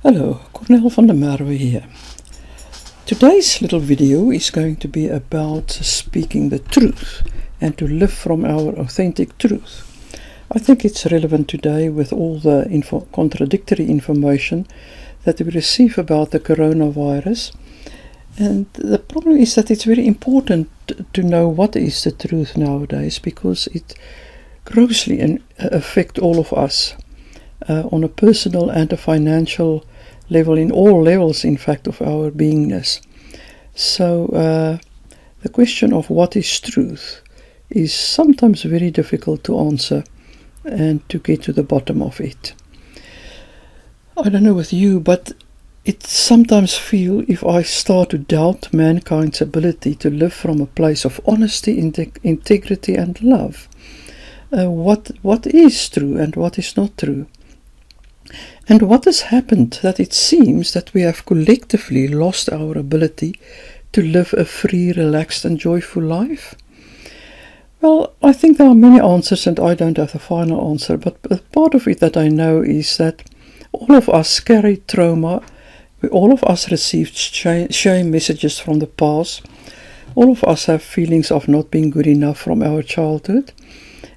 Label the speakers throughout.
Speaker 1: Hello, Cornel van der Merwe here. Today's little video is going to be about speaking the truth and to live from our authentic truth. I think it's relevant today with all the contradictory information that we receive about the coronavirus. And the problem is that it's very important to know what is the truth nowadays, because it grossly affects all of us on a personal and a financial level, in all levels, in fact, of our beingness. So the question of what is truth is sometimes very difficult to answer and to get to the bottom of it. I don't know with you, but it sometimes feels, if I start to doubt mankind's ability to live from a place of honesty, integrity and love, what is true and what is not true. And what has happened, that it seems that we have collectively lost our ability to live a free, relaxed and joyful life? Well, I think there are many answers and I don't have the final answer, but part of it that I know is that all of us carry trauma. All of us received shame messages from the past. All of us have feelings of not being good enough from our childhood.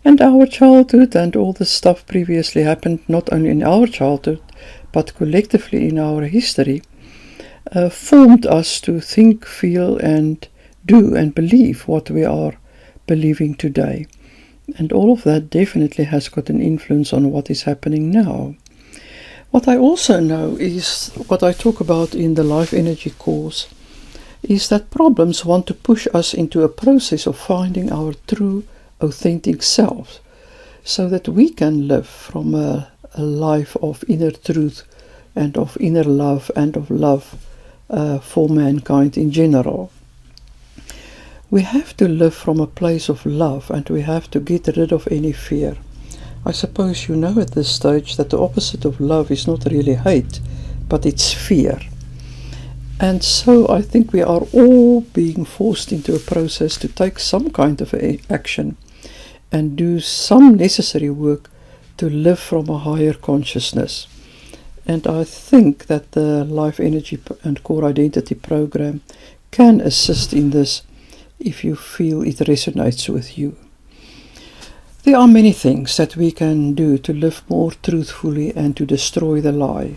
Speaker 1: And our childhood and all the stuff previously happened not only in our childhood, but collectively in our history, formed us to think, feel and do and believe what we are believing today. And all of that definitely has got an influence on what is happening now. What I also know is, what I talk about in the Life Energy course, is that problems want to push us into a process of finding our true authentic self, so that we can live from a life of inner truth and of inner love and of love for mankind in general. We have to live from a place of love, and we have to get rid of any fear. I suppose you know at this stage that the opposite of love is not really hate, but it's fear. And so I think we are all being forced into a process to take some kind of action and do some necessary work to live from a higher consciousness. And I think that the Life Energy and Core Identity program can assist in this if you feel it resonates with you. There are many things that we can do to live more truthfully and to destroy the lie.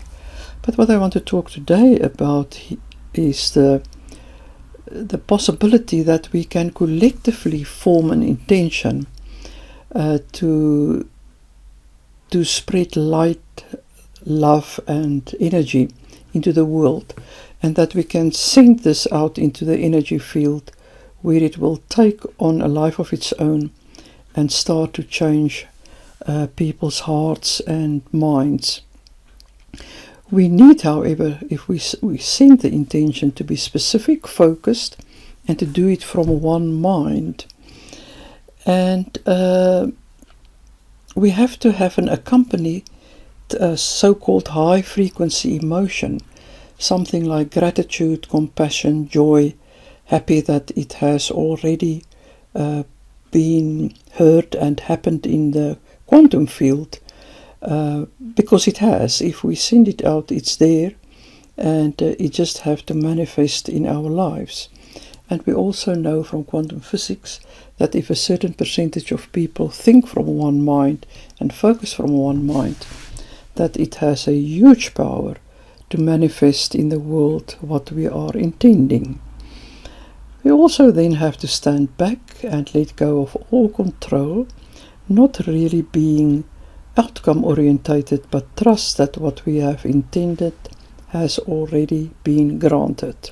Speaker 1: But what I want to talk today about is the possibility that we can collectively form an intention to spread light, love and energy into the world, and that we can send this out into the energy field where it will take on a life of its own and start to change people's hearts and minds. We need, however, if we send the intention, to be specific, focused, and to do it from one mind. And we have to have an accompanied so-called high-frequency emotion, something like gratitude, compassion, joy, happy that it has already been heard and happened in the quantum field, because it has. If we send it out, it's there, and it just have to manifest in our lives. And we also know from quantum physics that if a certain percentage of people think from one mind and focus from one mind, that it has a huge power to manifest in the world what we are intending. We also then have to stand back and let go of all control, not really being outcome orientated, but trust that what we have intended has already been granted.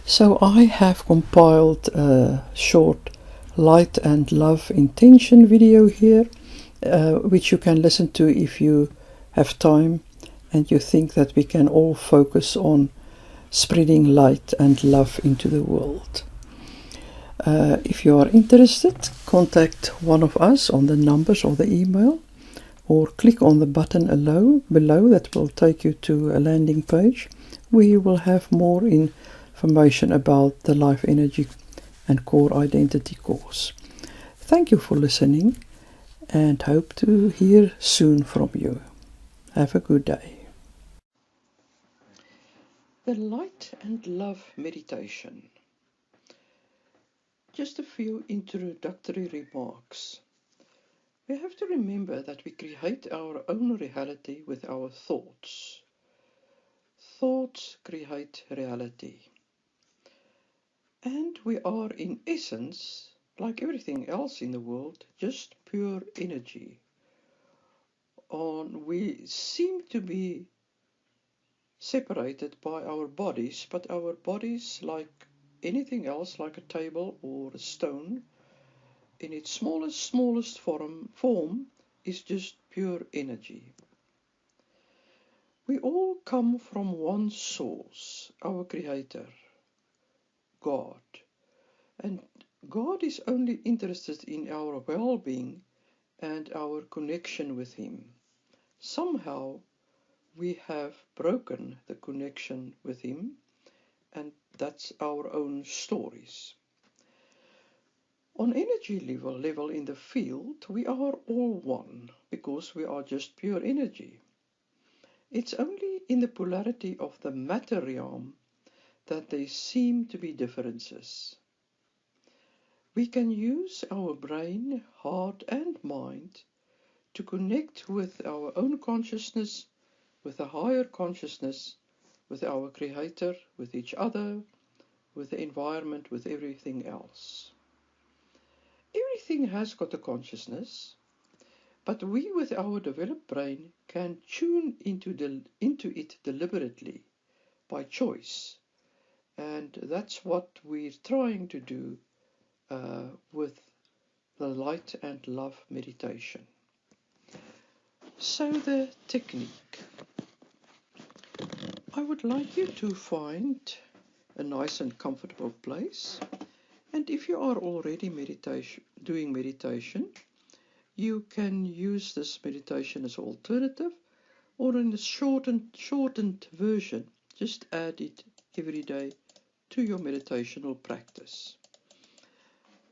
Speaker 1: So I have compiled a short light and love intention video here, which you can listen to if you have time and you think that we can all focus on spreading light and love into the world. If you are interested, contact one of us on the numbers or the email, or click on the button below that will take you to a landing page where you will have more information about the Life Energy and Core Identity course. Thank you for listening and hope to hear soon from you. Have a good day. The Light and Love Meditation. Just a few introductory remarks. We have to remember that we create our own reality with our thoughts. Thoughts create reality. And we are, in essence, like everything else in the world, just pure energy. We seem to be separated by our bodies, but our bodies, like anything else, like a table or a stone, in its smallest form is just pure energy. We all come from one source, our Creator, God. And God is only interested in our well-being and our connection with Him. Somehow we have broken the connection with Him, and that's our own stories. On energy level in the field, we are all one, because we are just pure energy. It's only in the polarity of the matter realm that there seem to be differences. We can use our brain, heart and mind to connect with our own consciousness, with a higher consciousness, with our Creator, with each other, with the environment, with everything else. Everything has got a consciousness, but we with our developed brain can tune into it deliberately, by choice. And that's what we're trying to do with the Light and Love meditation. So the technique. I would like you to find a nice and comfortable place. And if you are already doing meditation, you can use this meditation as an alternative, or in a shortened version, just add it every day to your meditational practice.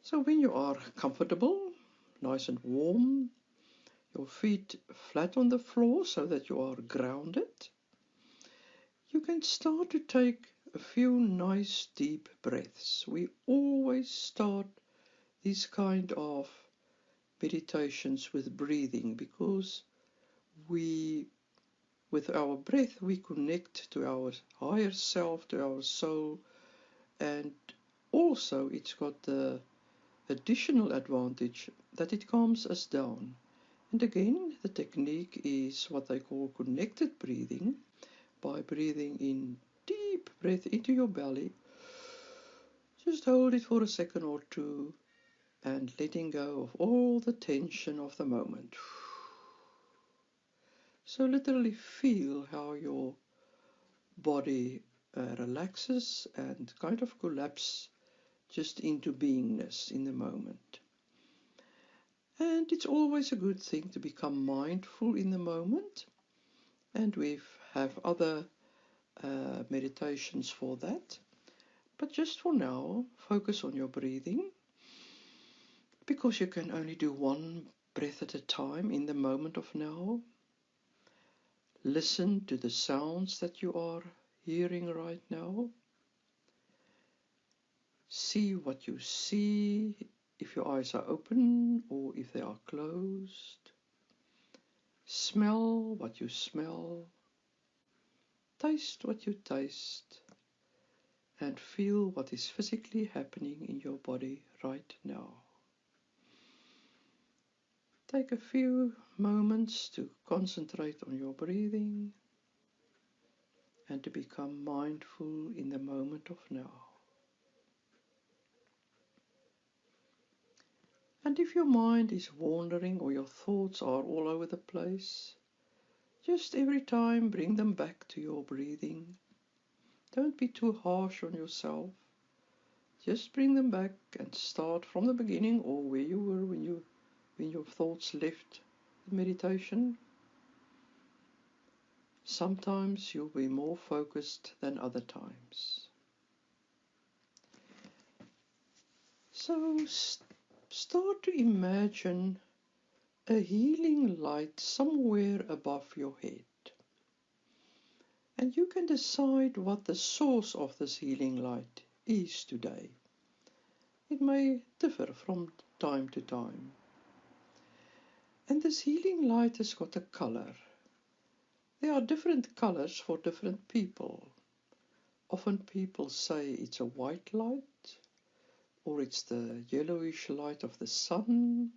Speaker 1: So when you are comfortable, nice and warm, your feet flat on the floor so that you are grounded, you can start to take a few nice deep breaths. We always start these kind of meditations with breathing, because with our breath we connect to our higher self, to our soul, and also it's got the additional advantage that it calms us down. And again, the technique is what they call connected breathing, by breathing in deep breath into your belly. Just hold it for a second or two and letting go of all the tension of the moment. So literally feel how your body relaxes and kind of collapses just into beingness in the moment. And it's always a good thing to become mindful in the moment, and we have other meditations for that. But just for now, focus on your breathing, because you can only do one breath at a time in the moment of now. Listen to the sounds that you are hearing right now. See what you see, if your eyes are open or if they are closed. Smell what you smell. Taste what you taste. And feel what is physically happening in your body right now. Take a few moments to concentrate on your breathing and to become mindful in the moment of now. And if your mind is wandering or your thoughts are all over the place, just every time bring them back to your breathing. Don't be too harsh on yourself. Just bring them back and start from the beginning, or where you were when your thoughts left the meditation. Sometimes you'll be more focused than other times. So start to imagine a healing light somewhere above your head. And you can decide what the source of this healing light is today. It may differ from time to time. And this healing light has got a color. There are different colors for different people. Often people say it's a white light, or it's the yellowish light of the sun.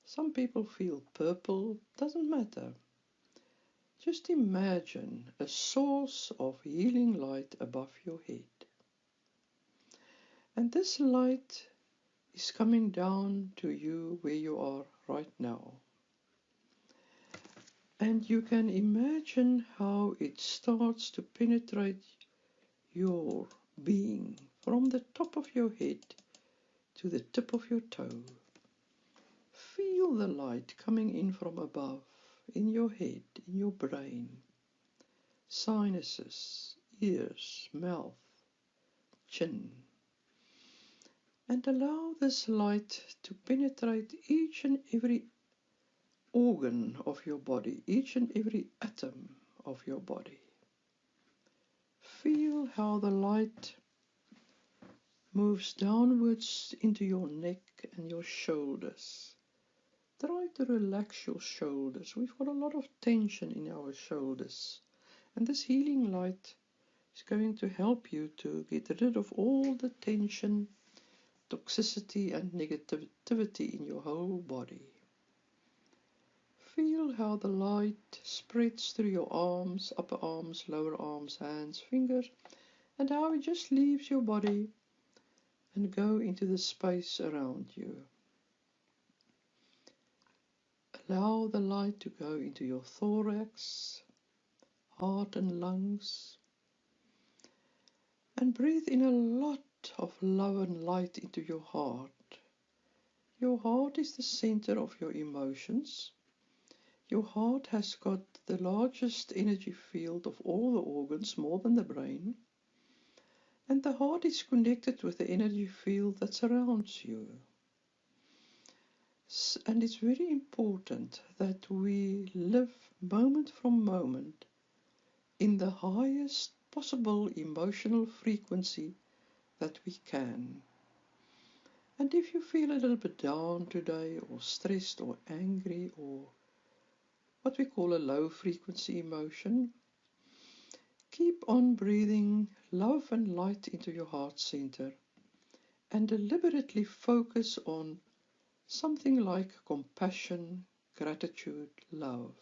Speaker 1: Some people feel purple, doesn't matter. Just imagine a source of healing light above your head. And this light is coming down to you where you are right now. And you can imagine how it starts to penetrate your being from the top of your head to the tip of your toe. Feel the light coming in from above, in your head, in your brain, sinuses, ears, mouth, chin. And allow this light to penetrate each and every organ of your body, each and every atom of your body. Feel how the light moves downwards into your neck and your shoulders. Try to relax your shoulders. We've got a lot of tension in our shoulders. And this healing light is going to help you to get rid of all the tension, toxicity and negativity in your whole body. Feel how the light spreads through your arms, upper arms, lower arms, hands, fingers, and how it just leaves your body and go into the space around you. Allow the light to go into your thorax, heart and lungs, and breathe in a lot of love and light into your heart. Your heart is the center of your emotions. Your heart has got the largest energy field of all the organs, more than the brain. And the heart is connected with the energy field that surrounds you. And it's very important that we live moment from moment in the highest possible emotional frequency that we can. And if you feel a little bit down today, or stressed, or angry, or what we call a low frequency emotion, keep on breathing love and light into your heart center and deliberately focus on something like compassion, gratitude, love.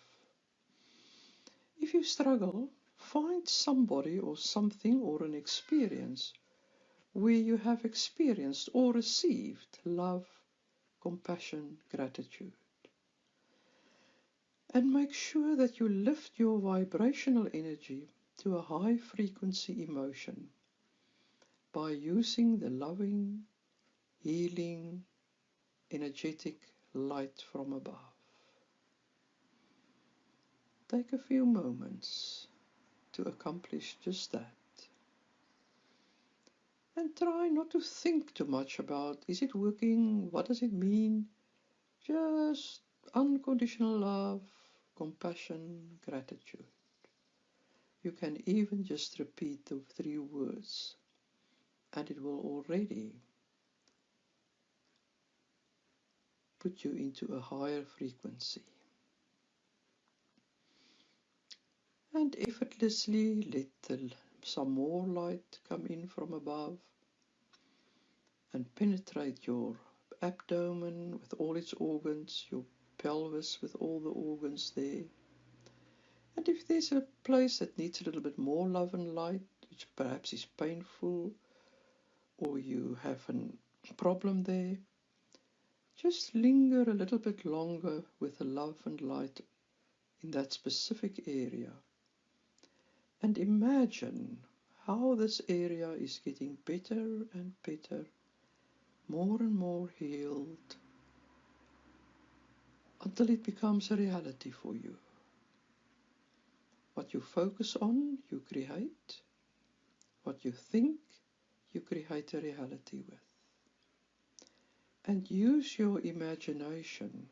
Speaker 1: If you struggle, find somebody or something or an experience where you have experienced or received love, compassion, gratitude. And make sure that you lift your vibrational energy to a high frequency emotion by using the loving, healing, energetic light from above. Take a few moments to accomplish just that. And try not to think too much about, is it working? What does it mean? Just unconditional love, compassion, gratitude. You can even just repeat the 3 words, and it will already put you into a higher frequency. And effortlessly let some more light come in from above and penetrate your abdomen with all its organs, your pelvis with all the organs there. And if there's a place that needs a little bit more love and light, which perhaps is painful, or you have a problem there, just linger a little bit longer with the love and light in that specific area. And imagine how this area is getting better and better, more and more healed, until it becomes a reality for you. What you focus on, you create. What you think, you create a reality with. And use your imagination,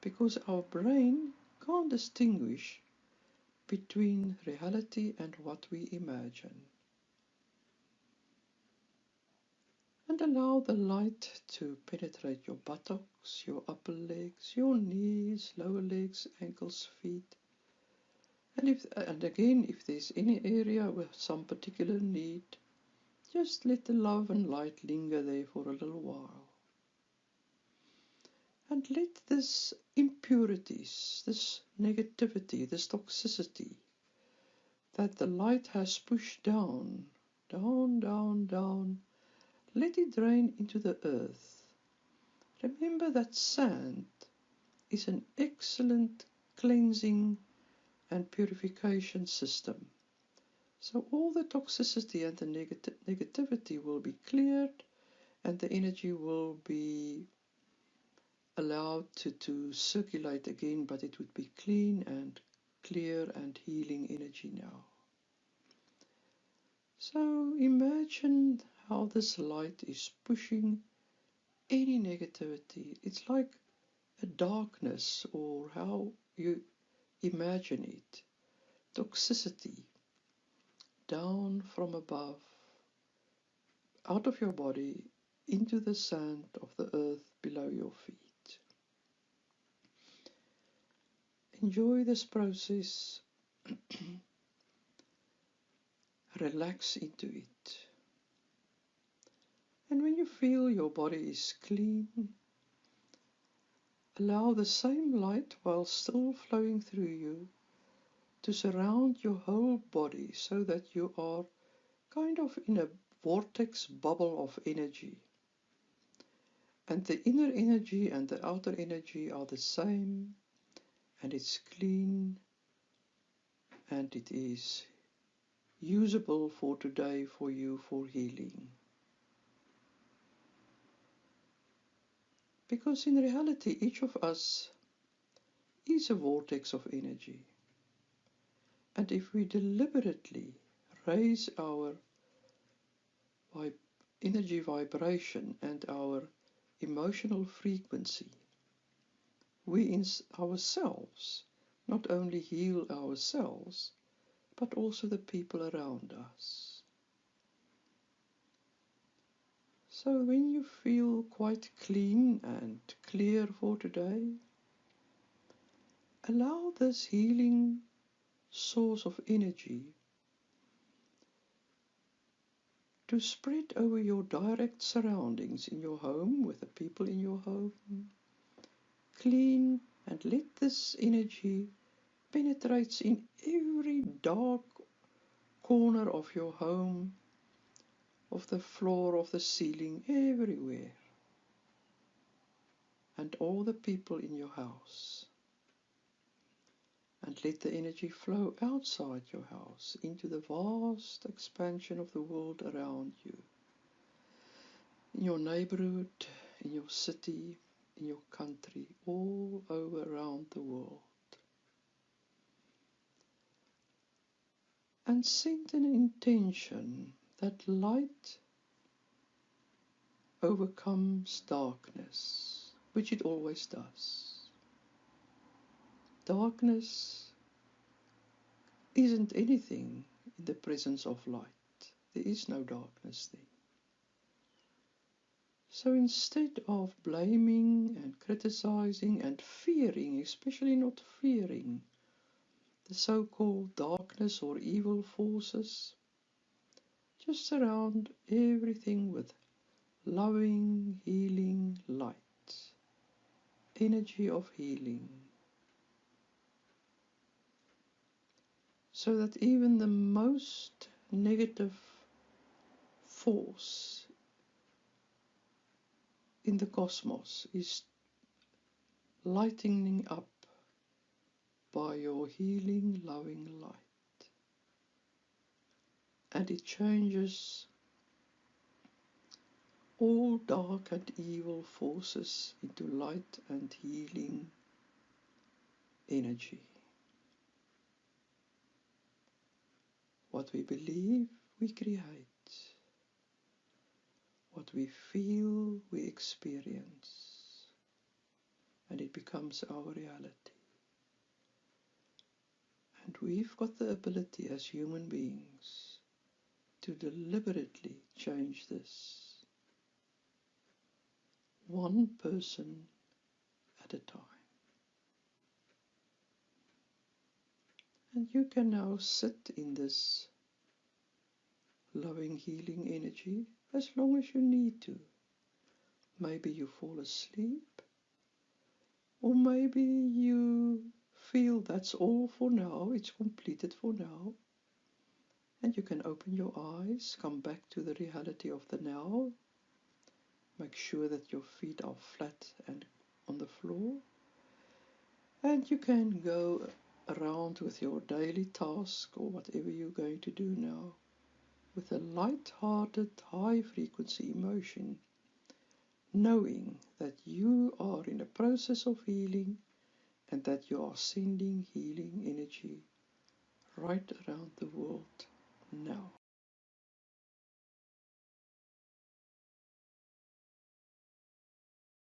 Speaker 1: because our brain can't distinguish between reality and what we imagine. And allow the light to penetrate your buttocks, your upper legs, your knees, lower legs, ankles, feet. And again, if there's any area with some particular need, just let the love and light linger there for a little while. And let this impurities, this negativity, this toxicity that the light has pushed down, down, let it drain into the earth. Remember that sand is an excellent cleansing and purification system. So all the toxicity and the negativity will be cleared, and the energy will be allowed to circulate again, but it would be clean and clear and healing energy now. So imagine how this light is pushing any negativity. It's like a darkness, or how you imagine it. Toxicity down from above, out of your body, into the sand of the earth below your feet. Enjoy this process. Relax into it. And when you feel your body is clean, allow the same light, while still flowing through you, to surround your whole body, so that you are kind of in a vortex bubble of energy. And the inner energy and the outer energy are the same, and it's clean, and it is usable for today for you for healing. Because in reality, each of us is a vortex of energy. And if we deliberately raise our energy vibration and our emotional frequency, we in ourselves not only heal ourselves, but also the people around us. So when you feel quite clean and clear for today, allow this healing source of energy to spread over your direct surroundings in your home, with the people in your home. Clean, and let this energy penetrate in every dark corner of your home, of the floor, of the ceiling, everywhere. And all the people in your house. And let the energy flow outside your house into the vast expansion of the world around you. In your neighborhood, in your city, in your country, all over around the world. And set an intention that light overcomes darkness, which it always does. Darkness isn't anything in the presence of light. There is no darkness there. So instead of blaming and criticizing and fearing, especially not fearing, the so-called darkness or evil forces, just surround everything with loving, healing light, energy of healing, so that even the most negative force in the cosmos is lightening up by your healing, loving light. And it changes all dark and evil forces into light and healing energy. What we believe, we create. What we feel, we experience. And it becomes our reality. And But we've got the ability as human beings to deliberately change this, one person at a time. And you can now sit in this loving, healing energy as long as you need to. Maybe you fall asleep, or maybe you feel that's all for now, it's completed for now, and you can open your eyes, come back to the reality of the now, make sure that your feet are flat and on the floor, and you can go around with your daily task or whatever you're going to do now with a light-hearted, high-frequency emotion, knowing that you are in a process of healing and that you are sending healing energy right around the world now.